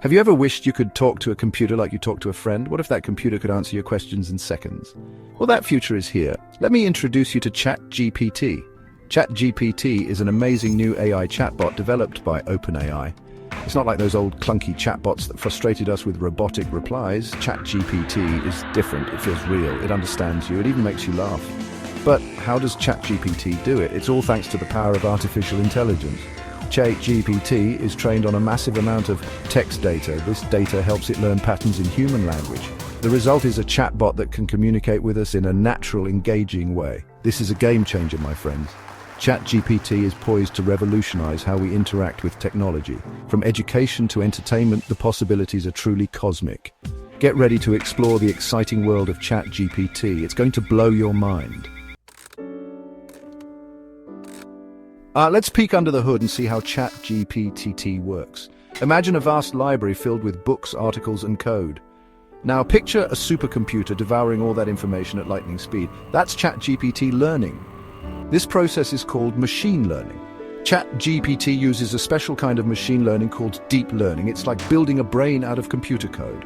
Have you ever wished you could talk to a computer like you talk to a friend? What if that computer could answer your questions in seconds? Well, that future is here. Let me introduce you to ChatGPT. ChatGPT is an amazing new AI chatbot developed by OpenAI. It's not like those old clunky chatbots that frustrated us with robotic replies. ChatGPT is different. It feels real. It understands you. It even makes you laugh. But how does ChatGPT do it? It's all thanks to the power of artificial intelligence. ChatGPT is trained on a massive amount of text data. This data helps it learn patterns in human language. The result is a chatbot that can communicate with us in a natural, engaging way. This is a game changer, my friends. ChatGPT is poised to revolutionize how we interact with technology. From education to entertainment, the possibilities are truly cosmic. Get ready to explore the exciting world of ChatGPT. It's going to blow your mind. Let's peek under the hood and see how ChatGPT works. Imagine a vast library filled with books, articles, and code. Now picture a supercomputer devouring all that information at lightning speed. That's ChatGPT learning. This process is called machine learning. ChatGPT uses a special kind of machine learning called deep learning. It's like building a brain out of computer code.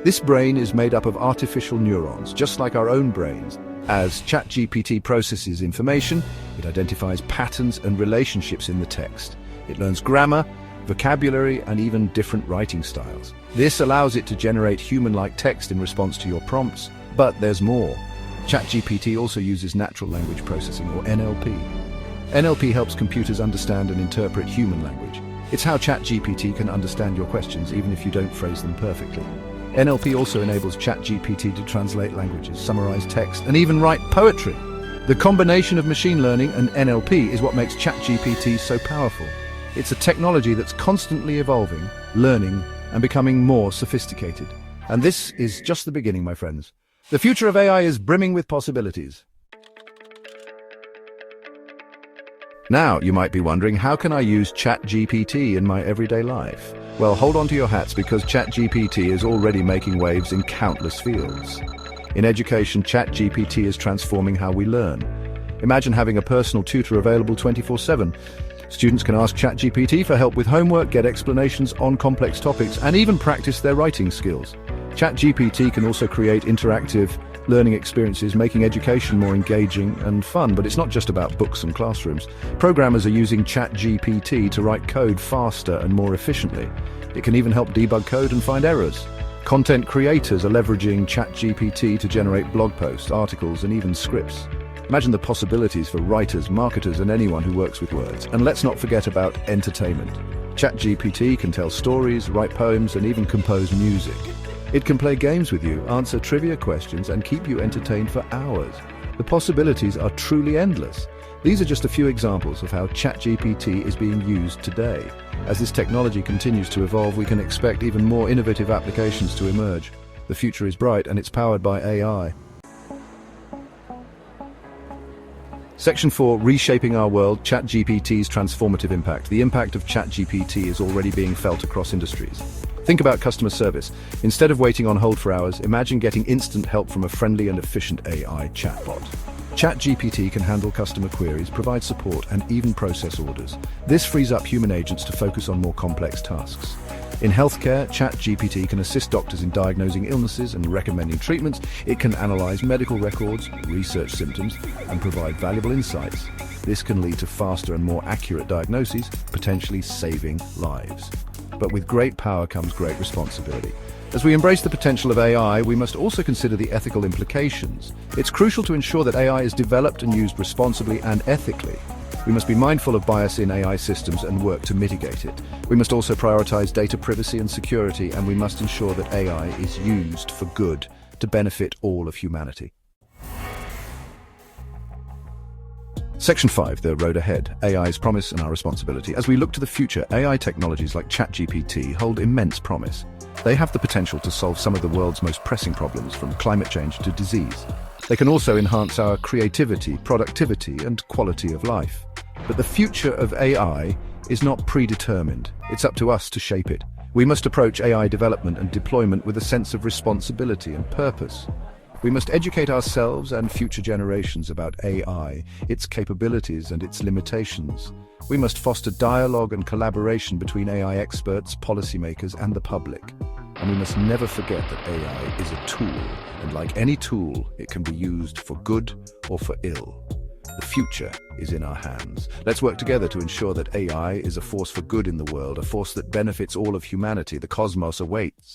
This brain is made up of artificial neurons, just like our own brains. As ChatGPT processes information, it identifies patterns and relationships in the text. It learns grammar, vocabulary, and even different writing styles. This allows it to generate human-like text in response to your prompts. But there's more. ChatGPT also uses natural language processing, or NLP. NLP helps computers understand and interpret human language. It's how ChatGPT can understand your questions even if you don't phrase them perfectly. NLP also enables ChatGPT to translate languages, summarize text, and even write poetry. The combination of machine learning and NLP is what makes ChatGPT so powerful. It's a technology that's constantly evolving, learning, and becoming more sophisticated. And this is just the beginning, my friends. The future of AI is brimming with possibilities. Now, you might be wondering, how can I use ChatGPT in my everyday life? Well, hold on to your hats because ChatGPT is already making waves in countless fields. In education, ChatGPT is transforming how we learn. Imagine having a personal tutor available 24/7. Students can ask ChatGPT for help with homework, get explanations on complex topics, and even practice their writing skills. ChatGPT can also create interactive learning experiences, making education more engaging and fun. But it's not just about books and classrooms. Programmers are using ChatGPT to write code faster and more efficiently. It can even help debug code and find errors. Content creators are leveraging ChatGPT to generate blog posts, articles, and even scripts. Imagine the possibilities for writers, marketers, and anyone who works with words. And let's not forget about entertainment. ChatGPT can tell stories, write poems, and even compose music. It can play games with you, answer trivia questions, and keep you entertained for hours. The possibilities are truly endless. These are just a few examples of how ChatGPT is being used today. As this technology continues to evolve, we can expect even more innovative applications to emerge. The future is bright and it's powered by AI. Section 4, Reshaping Our World, ChatGPT's Transformative Impact. The impact of ChatGPT is already being felt across industries. Think about customer service. Instead of waiting on hold for hours, imagine getting instant help from a friendly and efficient AI chatbot. ChatGPT can handle customer queries, provide support, and even process orders. This frees up human agents to focus on more complex tasks. In healthcare, ChatGPT can assist doctors in diagnosing illnesses and recommending treatments. It can analyze medical records, research symptoms, and provide valuable insights. This can lead to faster and more accurate diagnoses, potentially saving lives. But with great power comes great responsibility. As we embrace the potential of AI, we must also consider the ethical implications. It's crucial to ensure that AI is developed and used responsibly and ethically. We must be mindful of bias in AI systems and work to mitigate it. We must also prioritize data privacy and security, and we must ensure that AI is used for good to benefit all of humanity. Section 5, the road ahead, AI's promise and our responsibility. As we look to the future, AI technologies like ChatGPT hold immense promise. They have the potential to solve some of the world's most pressing problems, from climate change to disease. They can also enhance our creativity, productivity, and quality of life. But the future of AI is not predetermined. It's up to us to shape it. We must approach AI development and deployment with a sense of responsibility and purpose. We must educate ourselves and future generations about AI, its capabilities and its limitations. We must foster dialogue and collaboration between AI experts, policymakers, and the public. And we must never forget that AI is a tool, and like any tool, it can be used for good or for ill. The future is in our hands. Let's work together to ensure that AI is a force for good in the world, a force that benefits all of humanity. The cosmos awaits.